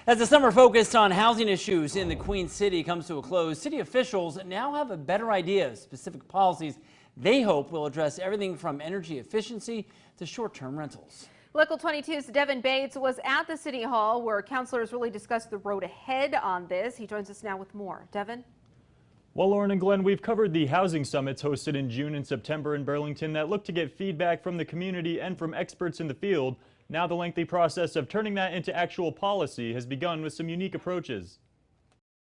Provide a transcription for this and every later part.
As the summer focused on housing issues in the Queen City comes to a close, city officials now have a better idea of specific policies they hope will address everything from energy efficiency to short-term rentals. Local 22's Devin Bates was at the City Hall where councilors really discussed the road ahead on this. He joins us now with more. Devin? Well, Lauren and Glenn, we've covered the housing summits hosted in June and September in Burlington that look to get feedback from the community and from experts in the field. Now the lengthy process of turning that into actual policy has begun with some unique approaches.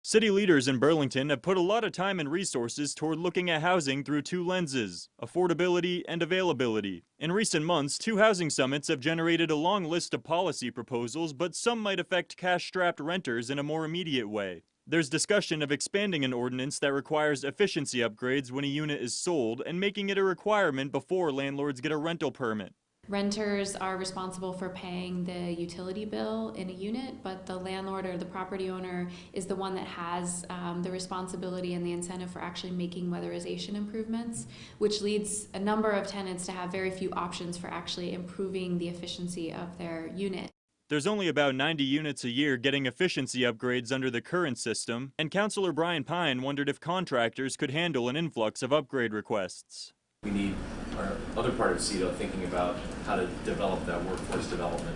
City leaders in Burlington have put a lot of time and resources toward looking at housing through two lenses: affordability and availability. In recent months, two housing summits have generated a long list of policy proposals, but some might affect cash-strapped renters in a more immediate way. There's discussion of expanding an ordinance that requires efficiency upgrades when a unit is sold and making it a requirement before landlords get a rental permit. Renters are responsible for paying the utility bill in a unit, but the landlord or the property owner is the one that has the responsibility and the incentive for actually making weatherization improvements, which leads a number of tenants to have very few options for actually improving the efficiency of their unit. There's only about 90 units a year getting efficiency upgrades under the current system, and Councilor Brian Pine wondered if contractors could handle an influx of upgrade requests. We need our other part of CEDO thinking about how to develop that workforce development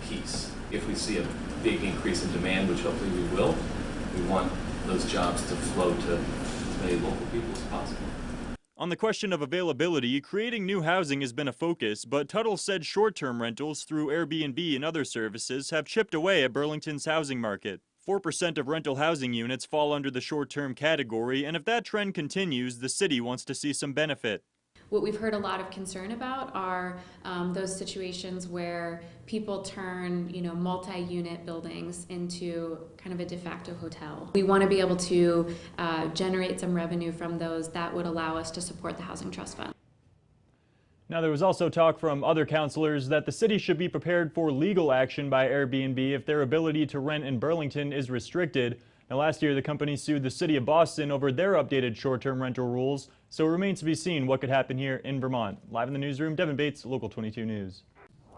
piece. If we see a big increase in demand, which hopefully we will, we want those jobs to flow to as many local people as possible. On the question of availability, creating new housing has been a focus, but Tuttle said short-term rentals through Airbnb and other services have chipped away at Burlington's housing market. 4% of rental housing units fall under the short-term category, and if that trend continues, the city wants to see some benefit. What we've heard a lot of concern about are those situations where people turn, multi-unit buildings into kind of a de facto hotel. We want to be able to generate some revenue from those that would allow us to support the Housing Trust Fund. Now, there was also talk from other councilors that the city should be prepared for legal action by Airbnb if their ability to rent in Burlington is restricted. Now, last year, the company sued the city of Boston over their updated short-term rental rules, so it remains to be seen what could happen here in Vermont. Live in the newsroom, Devin Bates, Local 22 News.